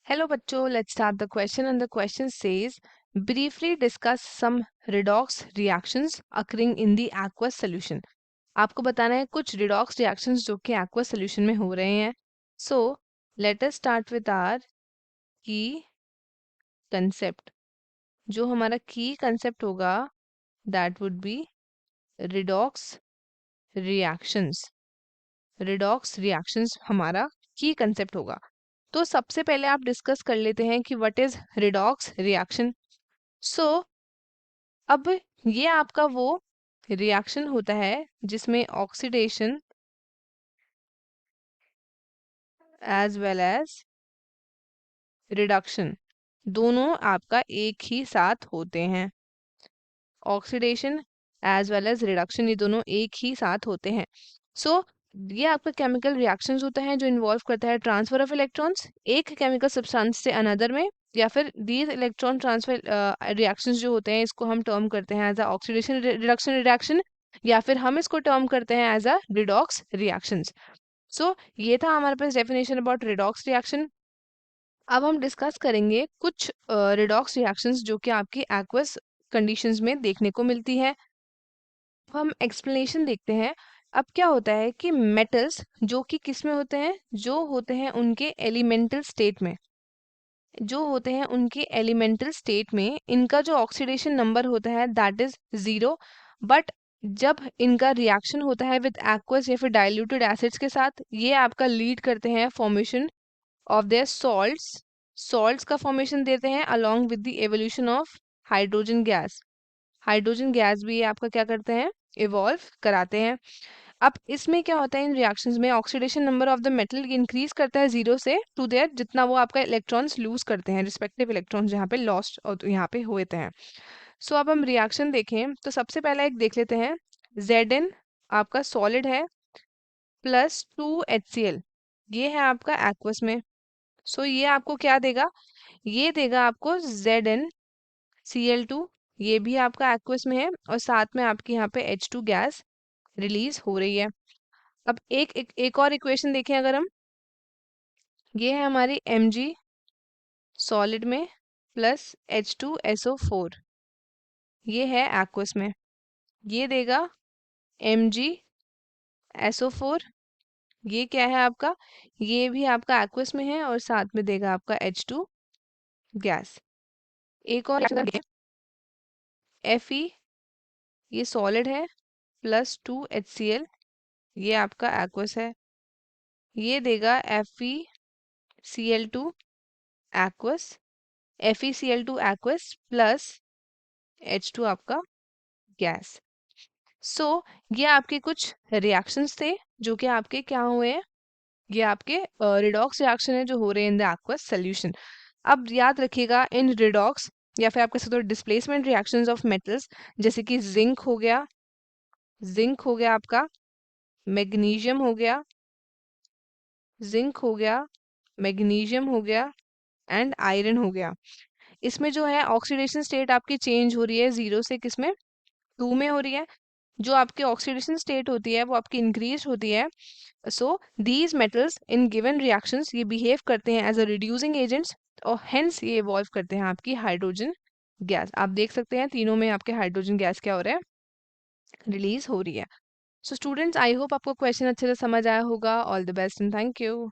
Hello बच्चों, let's start the question and the question says briefly discuss some redox reactions occurring in the aqueous solution. आपको बताना है कुछ redox reactions जो कि aqueous solution में हो रहे हैं. So let us start with our key concept. जो हमारा key concept होगा that would be redox reactions. Redox reactions हमारा key concept होगा. तो सबसे पहले आप डिस्कस कर लेते हैं कि what is redox reaction. So अब ये आपका वो रिएक्शन होता है जिसमें oxidation as well as reduction दोनों आपका एक ही साथ होते हैं. Oxidation as well as reduction ये दोनों एक ही साथ होते हैं. सो ये आपका केमिकल रिएक्शंस होता है जो इन्वॉल्व करता है ट्रांसफर ऑफ इलेक्ट्रॉन्स एक केमिकल सब्सटेंस से अनदर में, या फिर दीज इलेक्ट्रॉन ट्रांसफर रिएक्शंस जो होते हैं इसको हम टर्म करते हैं as a oxidation reduction reaction, या फिर हम इसको टर्म करते हैं as a redox reactions. So ये था हमारे पास डेफिनेशन अबाउट रिडॉक्स रिएक्शन. अब हम डिस्कस करेंगे कुछ रिडॉक्स रिएक्शंस जो कि आपकी एक्वस कंडीशंस में देखने को मिलती है. हम एक्सप्लेनेशन देखते हैं. अब क्या होता है कि मेटल्स जो कि किस में होते हैं, जो होते हैं उनके एलिमेंटल स्टेट में, जो होते हैं उनके एलिमेंटल स्टेट में इनका जो ऑक्सीडेशन नंबर होता है दैट इज 0. बट जब इनका रिएक्शन होता है विद एक्वस या फिर डाइल्यूटेड एसिड्स के साथ, ये आपका लीड करते हैं formation of their salts. Salts का फॉर्मेशन देते हैं along with the evolution of hydrogen gas. Hydrogen gas भी ये आपका क्या करते हैं, इवॉल्व कराते हैं. अब इसमें क्या होता है, इन रिएक्शंस में oxidation number of the metal increase करता है 0 से टू देयर जितना वो आपका इलेक्ट्रॉन्स लूज करते हैं, रिस्पेक्टिव इलेक्ट्रॉन्स जहाँ पे लॉस्ट यहाँ पे होते हैं. सो अब हम रिएक्शन देखें तो सबसे पहला एक देख लेते हैं. Zn आपका सॉलिड है प्लस 2HCl, ये है आपका एक्वस में. सो ये आपको क्या देगा, ये देगा आपको ZnCl2, ये भी आपका एक्वस में है और साथ में आपकी यहाँ पे H2 गैस रिलीज हो रही है. अब एक और इक्वेशन देखें अगर हम, ये है हमारी Mg सॉलिड में प्लस H2SO4, ये है एक्वस में. ये देगा MgSO4, ये क्या है आपका, ये भी आपका एक्वस में है और साथ में देगा आपका H2 गैस. एक और Fe, ये सॉलिड है प्लस 2HCl, ये आपका एक्वस है. ये देगा FeCl2 aqueous, FeCl2 aqueous plus H2 आपका गैस. सो ये आपके कुछ रिएक्शंस थे जो कि आपके क्या हुए हैं, ये आपके रिडॉक्स रिएक्शन है जो हो रहे हैं इन द एक्वस सॉल्यूशन. अब याद रखिएगा इन रिडॉक्स या फिर आपके साथ डिस्प्लेसमेंट रिएक्शंस ऑफ मेटल्स, जैसे कि जिंक हो गया, जिंक हो गया आपका, मैग्नीशियम हो गया, जिंक हो गया, मैग्नीशियम हो गया एंड आयरन हो गया. इसमें जो है ऑक्सीडेशन स्टेट आपकी चेंज हो रही है 0 से किसमें, 2 में हो रही है. जो आपकी ऑक्सीडेशन स्टेट होती है वो आपकी इंक्रीज होती है. So these metals in given reactions ये बिहेव करते हैं एज अ रिड्यूसिंग एजेंट्स और हेंस ये इवॉल्व करते हैं आपकी हाइड्रोजन गैस. आप देख सकते हैं तीनों में आपके हाइड्रोजन गैस क्या हो रहा है, रिलीज हो रही है. सो स्टूडेंट्स, आई होप आपको क्वेश्चन अच्छे से समझ आया होगा. All the best and thank you.